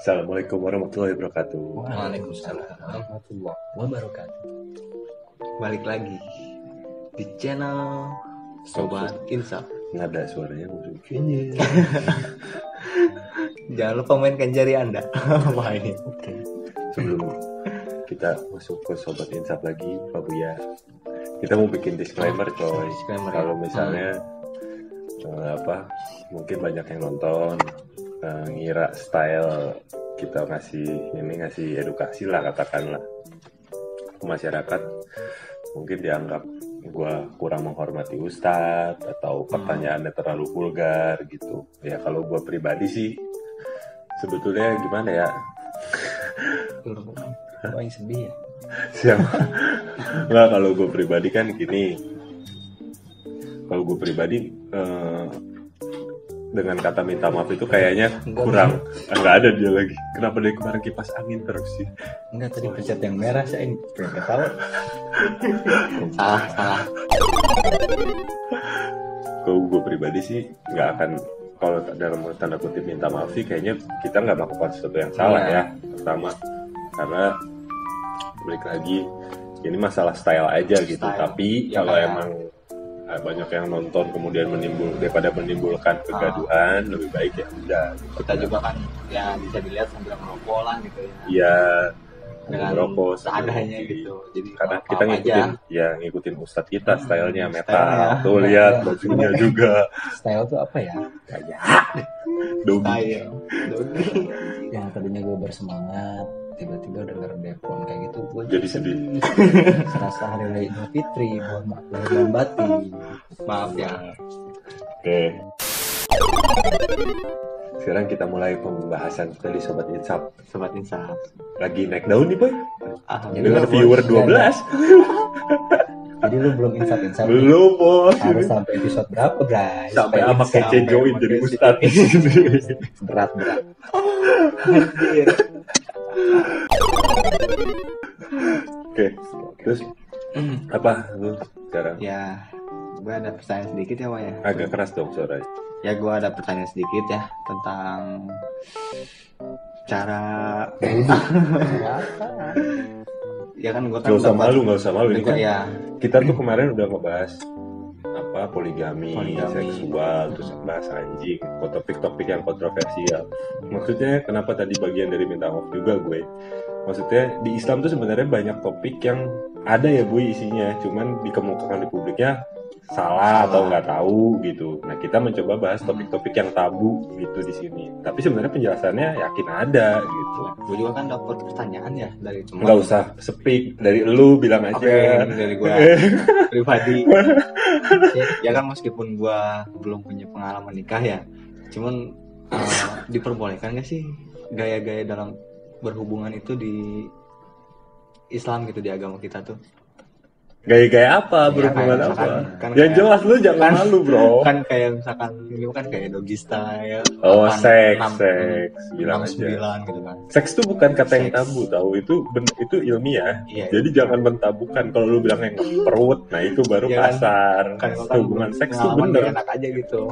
Assalamualaikum warahmatullahi wabarakatuh. Waalaikumsalam warahmatullahi wabarakatuh. Balik lagi di channel Sobat Insaf. Nggak ada suaranya mungkin. Jangan lupa mainkan jari Anda. Main. Oke. Sebelum kita masuk ke Sobat Insaf lagi, Pak Buya, kita mau bikin disclaimer coy. Disclaimer, Kalau ya. misalnya mungkin banyak yang nonton ngira style kita ngasih edukasi lah katakanlah ke masyarakat, mungkin dianggap gua kurang menghormati ustadz atau pertanyaannya terlalu vulgar gitu ya. Kalau gua pribadi sih sebetulnya gimana ya, Yang sedih ya. siapa nggak, kalau gue pribadi kan gini, kalau gue pribadi dengan kata minta maaf itu kayaknya kurang. Nggak ada dia lagi. Kenapa dari kemarin kipas angin terus sih? Enggak, tadi pencet yang merah saya nggak tahu. Salah. Kalau gue pribadi sih nggak akan, kalau dalam tanda kutip minta maaf sih kayaknya kita nggak melakukan sesuatu yang salah ya. Pertama karena balik lagi ini masalah style aja gitu. Tapi Ya, kalau kayak emang banyak yang nonton kemudian daripada menimbulkan kegaduhan, lebih baik ya udah. kita juga kan ya bisa dilihat sambil merokok gitu ya. Iya, Dengan merokok seadanya gitu. Jadi karena apa-apa kita ngikutin ustadz kita, stylenya metal. Tuh lihat bajunya juga. Style tuh apa ya? Dogi. Yang tadinya gue bersemangat, tiba-tiba denger Depon kayak gitu, gue Jadi sedih. serasa hari raya Idul Fitri, mohon maaf lahir dan batin. Maaf ya. Oke. Sekarang kita mulai pembahasan kita di Sobat Insaf. Sobat Insaf. Lagi naik daun nih boy. Dengan Alhamdulillah, viewer bos. 12. Jadi lu belum insaf-insaf. Belum bos. Harus sampai episode berapa, guys? Sampai apa kece join jadi ustadz. Berat. Oke. Terus apa lu sekarang? Ya, gue ada pertanyaan sedikit ya, Wak ya. Agak keras dong suaranya. Ya, gue ada pertanyaan sedikit ya tentang cara ya kan gue kan Gak usah malu ini kan. ya. Kita tuh kemarin udah ngebahas poligami, Poligami. seksual, terus bahas anjing, topik-topik yang kontroversial. Maksudnya kenapa tadi bagian dari minta maaf juga gue? Maksudnya di Islam tuh sebenarnya banyak topik yang ada ya bu isinya, cuman dikemukakan di publiknya salah atau nggak tahu gitu. Nah kita mencoba bahas topik-topik yang tabu gitu di sini. Tapi sebenarnya penjelasannya yakin ada gitu. Gue juga kan dapat pertanyaan ya dari teman. Nggak usah speak dari lu, bilang aja. Oke, ini dari gue pribadi. Ya kan meskipun gue belum punya pengalaman nikah ya, cuman diperbolehkan gak sih gaya-gaya dalam berhubungan itu di Islam gitu, di agama kita tuh? Gaya-gaya apa, Ya, berhubungan kayak apa? misalkan, kan Yang kayak- jelas lu jangan malu bro. Kan kayak misalkan ini kan kayak doggy style. Oh 8, seks, 6, bilang 6, aja. 9 gitu kan. Seks itu bukan kata yang Seks. tabu tahu, itu ilmiah. Iya. Jadi jangan mentabukan. Kalau lu bilang yang perut, nah itu baru Iya kan? kasar. Kan gua kan Hubungan seks itu pengalaman bener. gak enak aja gitu.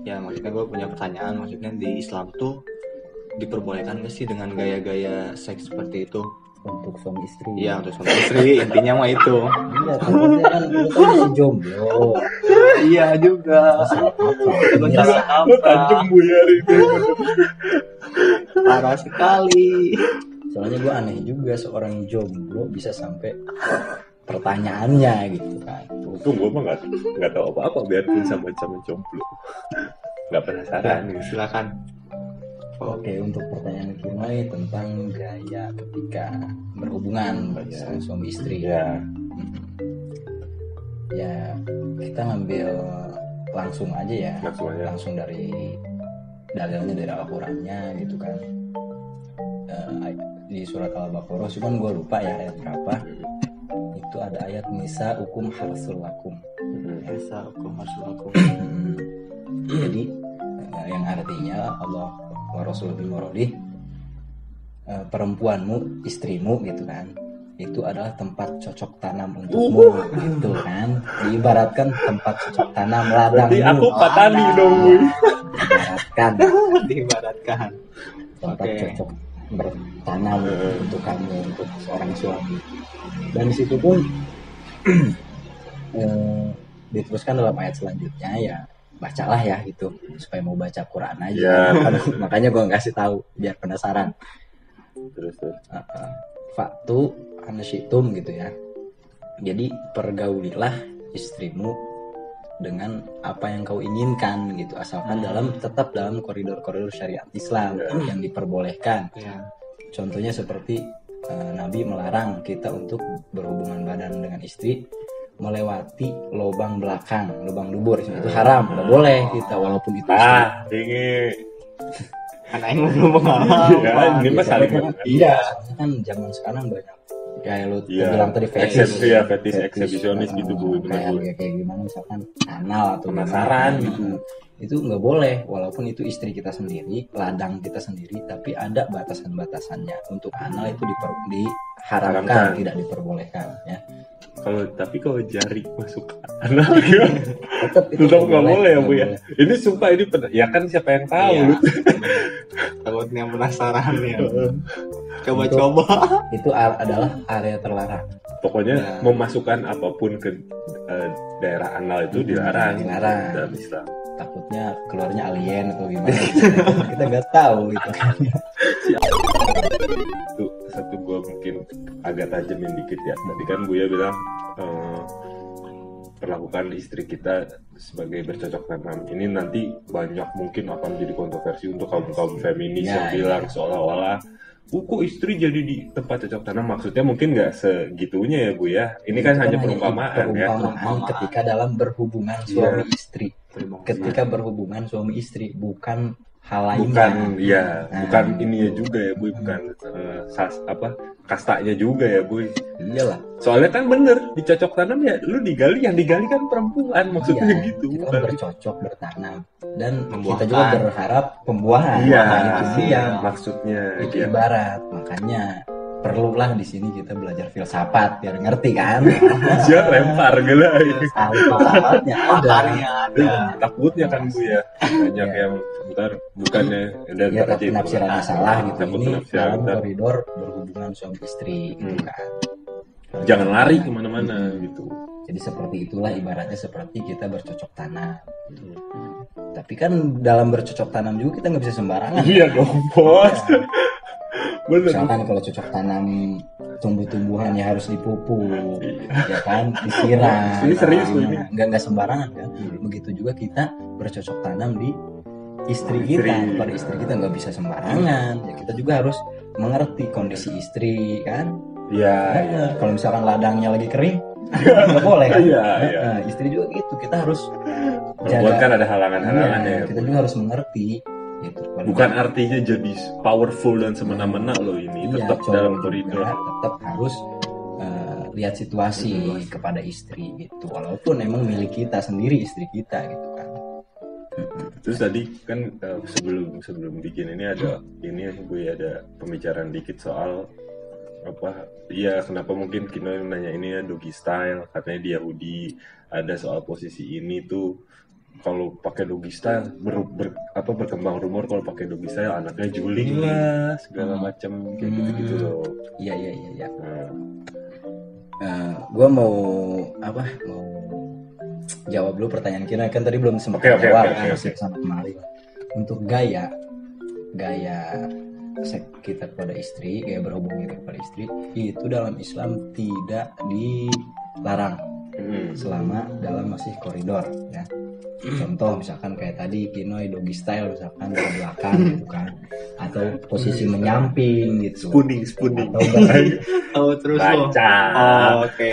Ya maksudnya gue punya pertanyaan, maksudnya di Islam tuh diperbolehkan gak sih dengan gaya-gaya seks seperti itu? Untuk suami istri. Iya, untuk suami istri, intinya mah itu. Iya, takutnya kan lu kan masih jomblo. Iya juga. Gue salah Lu tajam apa? bu ya hari ini. Parah sekali. Soalnya gue aneh juga seorang jomblo bisa sampai pertanyaannya gitu kan. Untung gue mah nggak tahu apa-apa, biarpun sama-sama jomblo. Nggak penasaran. Silakan. Oke, untuk pertanyaan kedua tentang gaya ketika berhubungan bersama suami istri. Ya. Ya, kita ngambil langsung aja ya. Langsung aja. Langsung dari dalilnya, dari Al-Qur'annya gitu kan. Di surat Al-Baqarah, cuman gue lupa ya ayat berapa. Itu ada ayat Nisa hukum harsul lakum. Esa hukum harsul hukum. Jadi yang artinya Allah wa Rasulullah Muradih, perempuanmu, istrimu gitu kan, itu adalah tempat cocok tanam untukmu gitu kan, diibaratkan tempat cocok tanam ladangmu. Berarti aku petani dong gue. Diibaratkan Diibaratkan. tempat Oke. cocok bertanam untuk kamu, untuk seorang suami. Dan di situ pun diteruskan dalam ayat selanjutnya ya, bacalah ya itu supaya mau baca Quran aja. Makanya gue kasih tahu biar penasaran. Terus Faktu anasyitum gitu ya. Jadi pergaulilah istrimu dengan apa yang kau inginkan gitu, asalkan tetap dalam koridor-koridor syariat Islam yang diperbolehkan. Contohnya seperti Nabi melarang kita untuk berhubungan badan dengan istri melewati lubang belakang, lubang dubur, itu haram, nggak boleh kita walaupun itu dingin. Anak yang belum pengalaman. Ini mah saling. Iya, soalnya kan zaman sekarang banyak kayak lu bilang tadi fetish eksibisionis gitu Bu. Kayak gimana misalkan anal atau penasaran gitu. Itu nggak boleh, walaupun itu istri kita sendiri, ladang kita sendiri, tapi ada batasan-batasannya. Untuk anal itu diharamkan, tidak diperbolehkan ya. Kalau jari masuk anal tetap nggak boleh ya Bu ya. Ini sumpah ini ya kan siapa yang tahu. Takutnya penasaran ya. Coba-coba. Itu adalah area terlarang. Pokoknya memasukkan apapun ke daerah anal itu dilarang dalam Islam. Takutnya keluarnya alien atau gimana. Kita nggak tahu gitu. Itu satu gue mungkin agak tajamin dikit ya. Tadi kan Buya bilang perlakukan istri kita sebagai bercocok tanam. Ini nanti banyak mungkin akan jadi kontroversi untuk kaum feminis yang bilang seolah-olah kok istri jadi di tempat cocok tanam. Maksudnya mungkin nggak segitunya ya Bu ya. Ini kan hanya perumpamaan ya. Ketika dalam berhubungan suami istri. Ketika berhubungan suami istri, bukan hal lainnya. Bukan ini ya juga ya Bu, bukan kastanya juga ya Bu. Iyalah. Soalnya kan bener dicocok tanam ya, lu digali, yang digali kan perempuan, maksudnya gitu. Kita kan bercocok bertanam dan kita juga berharap pembuahan. Itu dia maksudnya. Itu ibarat, makanya perlulah di sini kita belajar filsafat biar ngerti kan. Dia lempar gila. Filsafatnya ada. Takutnya kan Bu ya, banyak yang bukannya ya tapi penafsirannya salah gitu. Ini dalam koridor berhubungan suami istri gitu kan. Jangan lari kemana-mana gitu. Jadi seperti itulah ibaratnya seperti kita bercocok tanam. Tapi kan dalam bercocok tanam juga kita nggak bisa sembarangan. Iya dong Bos. Misalkan kalau cocok tanam tumbuh-tumbuhan ya harus dipupuk, ya kan, disiram. Ini serius ini. Nggak sembarangan kan. Begitu juga kita bercocok tanam di istri kita, pada istri kita nggak bisa sembarangan. Ya kita juga harus mengerti kondisi istri kan. Iya. Kalau misalkan ladangnya lagi kering, nggak boleh kan. Iya. Istri juga gitu, kita harus jaga. Kan ada halangan-halangan ya. Kita juga harus mengerti. Gitu. Bukan artinya jadi powerful dan semena-mena loh ini. Tetap dalam koridor. Tetap harus lihat situasi kepada istri gitu. Walaupun emang milik kita sendiri, istri kita gitu kan. Terus tadi kan sebelum bikin ini ada pembicaraan dikit soal kenapa mungkin Kino nanya ini ya doggy style, katanya di Yahudi ada soal posisi ini tuh kalau pakai doggy style berkembang rumor kalau pakai doggy style anaknya juling lah segala macam kayak gitu loh. Iya. Gue mau jawab dulu pertanyaan Kino kan tadi belum sempat jawab masih sama kemarin. Untuk gaya kita kepada istri, gaya berhubung kita kepada istri itu dalam Islam tidak dilarang selama dalam masih koridor ya. Contoh misalkan kayak tadi Kinoy doggy style misalkan dari belakang gitu kan, atau posisi menyamping gitu. Spooning. Terus oke.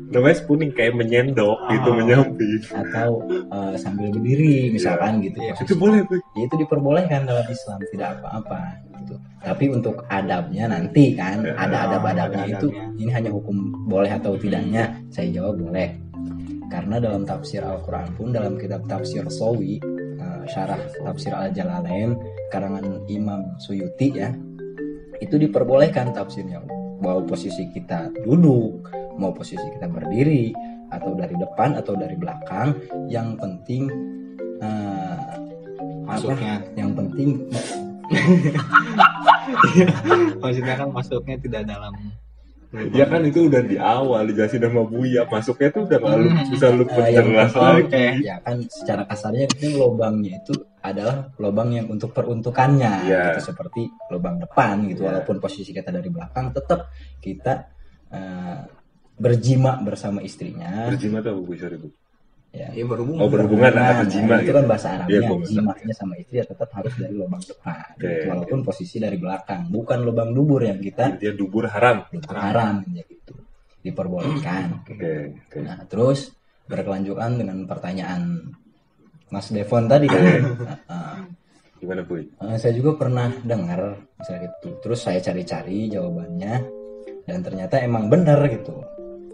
Namanya spooning kayak menyendok gitu, menyamping. Atau sambil berdiri misalkan gitu. Itu boleh, Bu. Ya, itu diperbolehkan dalam Islam, tidak apa-apa gitu. Tapi untuk adabnya nanti kan ada adab-adabnya itu. Ini hanya hukum boleh atau tidaknya. Saya jawab boleh. Karena dalam tafsir Al-Quran pun, dalam kitab tafsir Sawi, syarah tafsir Al-Jalalain karangan Imam Suyuti ya, itu diperbolehkan tafsirnya, mau posisi kita duduk, mau posisi kita berdiri, atau dari depan atau dari belakang, yang penting masuknya, yang penting Maksudnya kan masuknya tidak dalam Ya kan itu udah di awal dijelasin sama Buya, masuknya tuh udah nggak lu bisa lu perjelas lagi. Oke. Ya kan secara kasarnya ini lubangnya itu adalah lubang yang untuk peruntukannya Iya. gitu, seperti lubang depan gitu. Iya. Walaupun posisi kita dari belakang, tetap kita berjima bersama istrinya. Berjima tuh Bu, sorry Bu. Ya. Ya berhubungan. Oh, berhubungan atau jima itu gitu. kan bahasa Iya, Arabnya. gua ngerti. Jimanya sama istri ya tetap harus dari lubang depan. Oke, Gitu. Walaupun posisi dari belakang, bukan lubang dubur yang kita Intinya dubur haram. haram ya gitu. Diperbolehkan. Oke. Nah, terus berkelanjutan dengan pertanyaan Mas Devon tadi kan. Gimana Bu? Saya juga pernah dengar misalnya gitu. Terus saya cari-cari jawabannya dan ternyata emang benar gitu.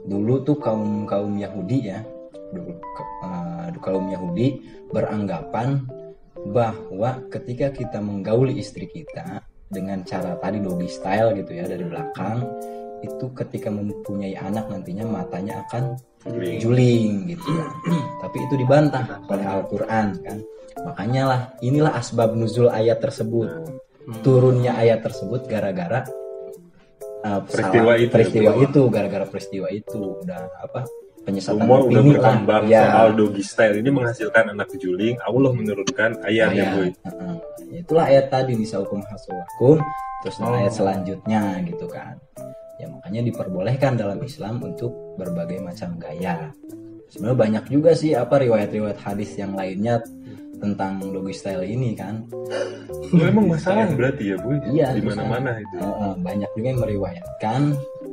Dulu tuh kaum Yahudi ya, kaum Yahudi beranggapan bahwa ketika kita menggauli istri kita dengan cara tadi doggy style gitu ya dari belakang, itu ketika mempunyai anak nantinya matanya akan juling gitu kan. Tapi itu dibantah oleh Al-Quran kan. Makanya lah inilah asbab nuzul ayat tersebut. Turunnya ayat tersebut gara-gara peristiwa itu gara-gara peristiwa itu udah penyesatan Rumor udah opini berkembang lah. Ya. soal doggy style ini menghasilkan anak juling. Allah menurunkan ayat ya Bu. Itulah ayat tadi nisa hukum hasawakum, terus ayat selanjutnya gitu kan. Ya makanya diperbolehkan dalam Islam untuk berbagai macam gaya. Sebenarnya banyak juga sih riwayat-riwayat hadis yang lainnya tentang doggy style ini kan. Memang masalah berarti ya Bu. Iya, Di mana-mana itu. Banyak juga yang meriwayatkan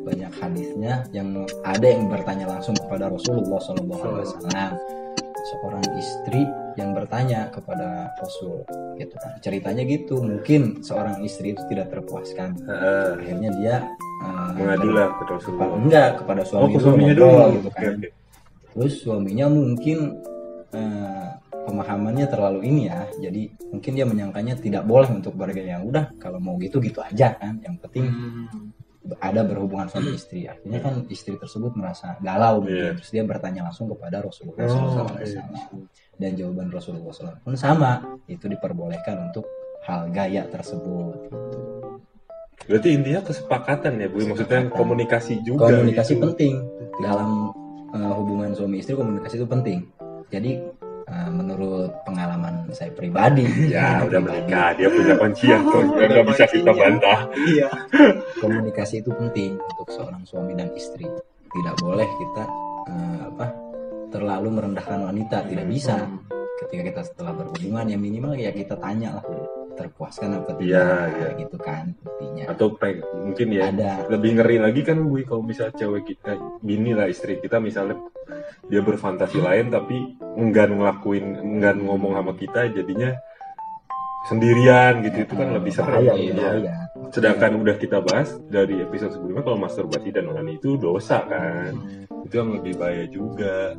banyak hadisnya yang ada yang bertanya langsung kepada Rasulullah SAW. Seorang istri yang bertanya kepada Rasul gitu kan. Ceritanya gitu, mungkin seorang istri itu tidak terpuaskan. Akhirnya dia Mengadulah ke Rasulullah. enggak kepada suami suaminya ngobrol dulu gitu kan. Oke. Terus suaminya mungkin pemahamannya terlalu ini ya, jadi mungkin dia menyangkanya tidak boleh untuk bergaya. Udah kalau mau gitu aja kan, yang penting ada berhubungan suami istri. Akhirnya kan istri tersebut merasa galau gitu. Terus dia bertanya langsung kepada Rasulullah SAW. Dan jawaban Rasulullah SAW pun sama, itu diperbolehkan untuk hal gaya tersebut gitu. Berarti intinya kesepakatan ya Bu. Maksudnya komunikasi juga. Komunikasi gitu. penting dalam hubungan suami istri. Komunikasi itu penting. Jadi menurut pengalaman saya pribadi Ya udah menikah, dia punya kuncian kok, nggak bisa kita bantah. Iya. komunikasi itu penting untuk seorang suami dan istri. Tidak boleh kita terlalu merendahkan wanita, tidak bisa. Ketika kita setelah berhubungan ya minimal ya kita tanya lah, terpuaskan apa tidak, Iya. gitu kan intinya. Atau mungkin ya Ada lebih ngeri lagi kan Bu, kalau misalnya cewek kita, bini lah istri kita misalnya dia berfantasi lain tapi enggan ngomong sama kita, jadinya sendirian gitu, itu kan lebih serem. bahaya, Ya. bahaya. Sedangkan udah kita bahas dari episode sebelumnya kalau masturbasi dan onani itu dosa kan, itu yang lebih bahaya juga.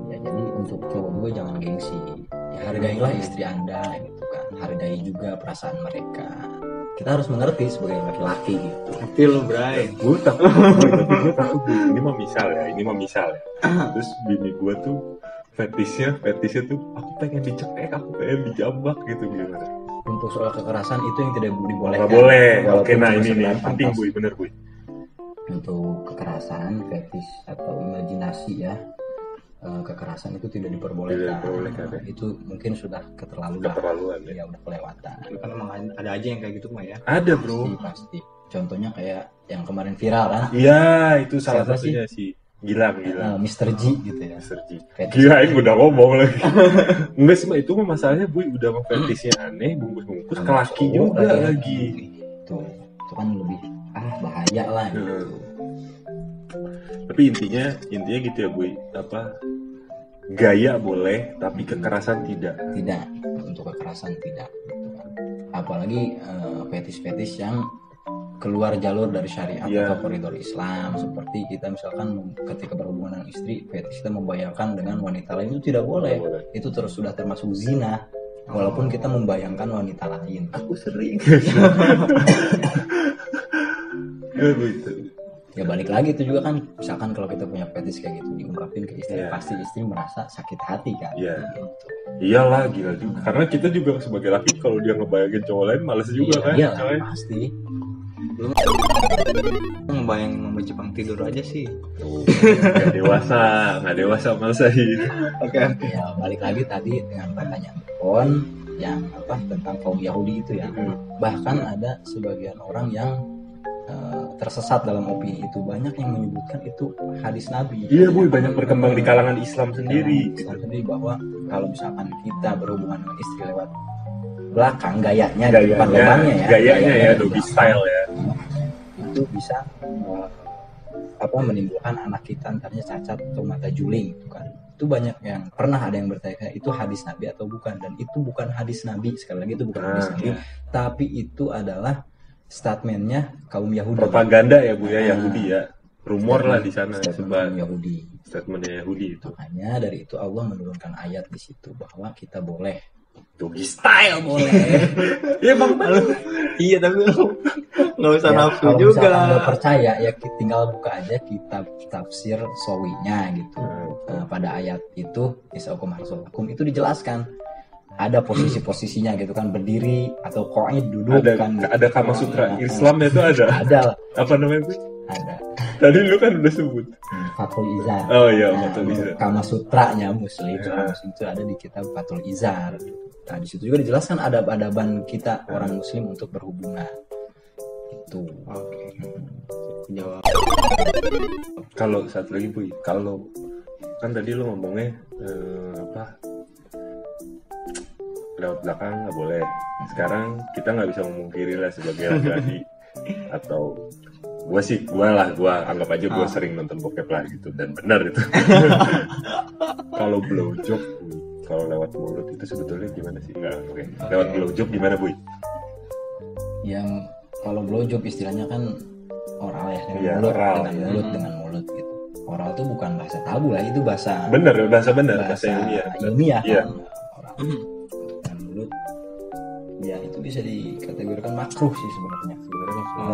Ya, jadi untuk cowok gue jangan gengsi, ya hargailah istri anda gitu kan, hargai juga perasaan mereka. Kita harus mengerti sebagai laki-laki gitu. Tapi lu Bray. Gue takut, ini mah misal ya. Terus bini gue tuh fetishnya tuh aku pengen dicekek, aku pengen dijambak gitu, gimana? Untuk soal kekerasan itu yang tidak dibolehkan. Nggak boleh. Walaupun Oke, nah cuma ini nih sekedar penting fantasi. bener Bu. Untuk kekerasan, fetish atau imajinasi ya, kekerasan itu tidak diperbolehkan. Tidak diperbolehkan, ya. Itu mungkin sudah keterlaluan Ya. ya, udah kelewatan. Itu kan emang ada aja yang kayak gitu mah ya. Ada Bro. Pasti. Contohnya kayak yang kemarin viral kan, Iya, itu salah Siapa satunya sih. Gilang. Mr. G gitu ya. Mr. G. Fetish. Kirain udah ngomong lagi. Enggak sih, itu mah masalahnya Bu, udah fetishnya aneh, bungkus-bungkus ke laki juga lagi. Itu kan lebih bahaya lah gitu. Tapi intinya gitu ya Bu, gaya boleh tapi kekerasan tidak. Tidak, untuk kekerasan tidak gitu kan. Apalagi fetish yang keluar jalur dari syariat atau koridor Islam, seperti kita misalkan ketika berhubungan dengan istri, fetish kita membayangkan dengan wanita lain, itu tidak boleh. Itu sudah termasuk zina, walaupun kita membayangkan wanita lain. Aku sering. Ya balik lagi itu juga kan, misalkan kalau kita punya fetish kayak gitu diungkapin ke istri, pasti istri merasa sakit hati kan. Iya. Gitu. Iyalah, gila juga. Karena kita juga sebagai laki kalau dia ngebayangin cowok lain males juga kan. Iya coy. lah, pasti. Belum ngebayangin sama Jepang tidur aja sih. Tuh, nggak dewasa males aja. Oke. Ya balik lagi tadi dengan pertanyaan Pon yang tentang kaum Yahudi itu ya. Bahkan ada sebagian orang yang tersesat dalam opini itu, banyak yang menyebutkan itu hadis Nabi. Iya boy, banyak berkembang di kalangan Islam sendiri. Islam sendiri bahwa kalau misalkan kita berhubungan dengan istri lewat belakang, gayanya bukan lubangnya ya, gayanya ya, doggy style ya, itu bisa menimbulkan anak kita antaranya cacat atau mata juling gitu kan. Itu banyak yang pernah ada yang bertanya itu hadis Nabi atau bukan, dan itu bukan hadis Nabi. Sekali lagi itu bukan hadis Nabi, tapi itu adalah statementnya kaum Yahudi. Propaganda ya bu ya, Yahudi ya, rumor lah di sana sebar Yahudi. Statementnya Yahudi itu. Makanya dari itu Allah menurunkan ayat di situ bahwa kita boleh doggy style boleh. Iya bang, iya tapi lu nggak usah nafsu kalau juga. Kalau nggak percaya ya tinggal buka aja kitab tafsir Sawinya gitu. Pada ayat itu Isaukum Harsolakum itu dijelaskan ada posisi-posisinya gitu kan, berdiri atau qaid, duduk kan. Ada Kama Sutra Islam itu ada. Ada lah. Apa namanya bu? Ada. Tadi lu kan udah sebut. Fathul Izar. Oh iya, Fathul Izar. Kama Sutranya Muslim itu ada di kitab Fathul Izar. Nah di situ juga dijelaskan adab-adaban kita orang Muslim untuk berhubungan. Itu. Oke. Jawab. Kalau satu lagi bu, kalau kan tadi lu ngomongnya lewat belakang nggak boleh. Sekarang kita nggak bisa memungkiri lah sebagai laki-laki atau gue anggap aja gue sering nonton bokep lah gitu, dan benar itu. Kalau blowjob, kalau lewat mulut itu sebetulnya gimana sih? Lewat blowjob gimana bu? Yang kalau blowjob istilahnya kan oral ya, dengan ya, mulut, oral, dengan mulut gitu. Oral itu bukan bahasa tabu lah, itu bahasa bahasa ilmiah iya. Kan. Oral dengan mulut ya itu bisa dikategorikan makruh sih sebenarnya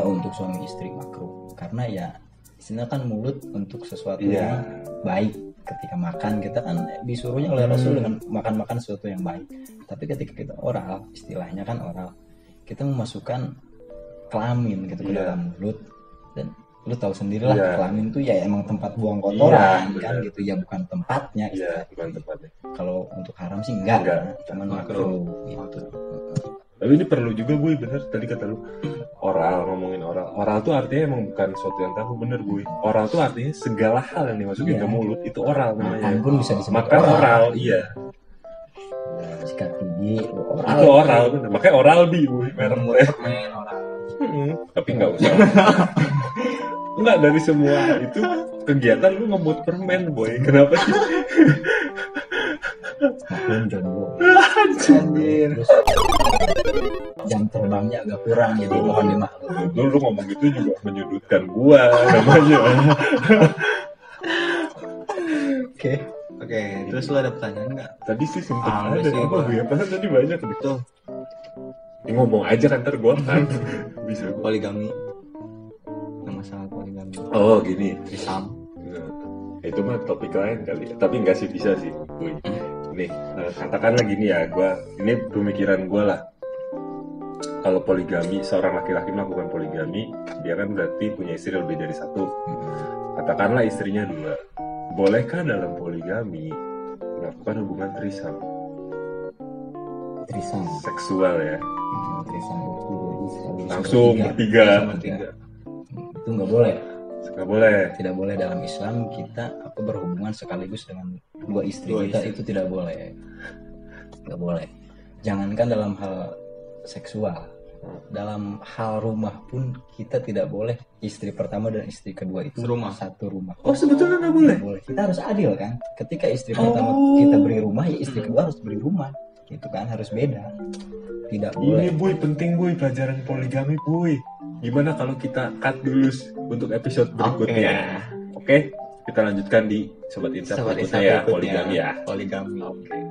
untuk suami istri, makruh karena ya istilahnya kan mulut untuk sesuatu yang baik. Ketika makan kita kan disuruhnya oleh Rasul dengan makan sesuatu yang baik, tapi ketika kita oral, istilahnya kan oral, kita memasukkan kelamin gitu ke dalam mulut, dan lu tahu sendirilah kelamin tuh ya emang tempat buang kotoran kan gitu ya, bukan tempatnya bukan tempatnya. Kalau untuk haram sih enggak. Cuman makruh gitu. Tapi ini perlu juga bu, bener tadi kata lu ngomongin oral tuh artinya emang bukan sesuatu yang tabu, bener bu. Oral tuh artinya segala hal yang dimasukin ke mulut itu oral namanya. Makan pun bisa disebut makan oral iya. Sikat gigi oral. Itu oral bener. Makanya oral bi bu, merek oral. Tapi nggak usah. Enggak, dari semua itu kegiatan lu ngebuat permen boy. Kenapa sih? Maklum jomblo. Anjir. Terus jam terbangnya agak kurang, jadi mohon dimaklumi. Lu ngomong gitu juga menyudutkan gua namanya. Oke, terus lu ada pertanyaan nggak? Tadi sih sempet Ada ada sih, apa gua. gue ya, padahal tadi banyak Betul. Ini ngomong aja kan ntar gua kan bisa gua. Poligami. Yang masalah poligami. Oh gini. Trisam. Nah, itu mah topik lain kali. Tapi nggak sih, bisa sih. Boy. Nih katakanlah gini ya, ini pemikiran gua lah. Kalau poligami, seorang laki-laki melakukan poligami, dia kan berarti punya istri lebih dari satu. Katakanlah istrinya 2. Bolehkah dalam poligami melakukan hubungan trisam seksual ya? Trisam itu Langsung bertiga. Itu nggak boleh. Nggak boleh. Tidak boleh dalam Islam kita berhubungan sekaligus dengan 2 istri kita, itu tidak boleh. Nggak boleh. Jangankan dalam hal seksual, dalam hal rumah pun kita tidak boleh istri pertama dan istri kedua itu satu rumah. Oh sebetulnya nggak boleh. Nggak boleh. Kita harus adil kan. Ketika istri pertama kita beri rumah, ya istri kedua harus beri rumah. Gitu kan, harus beda. Tidak boleh. Ini boy, penting boy, pelajaran poligami boy. Gimana kalau kita cut dulu untuk episode berikutnya? Oke, kita lanjutkan di Sobat Insaf berikutnya ya, poligami ya. Poligami. Oke.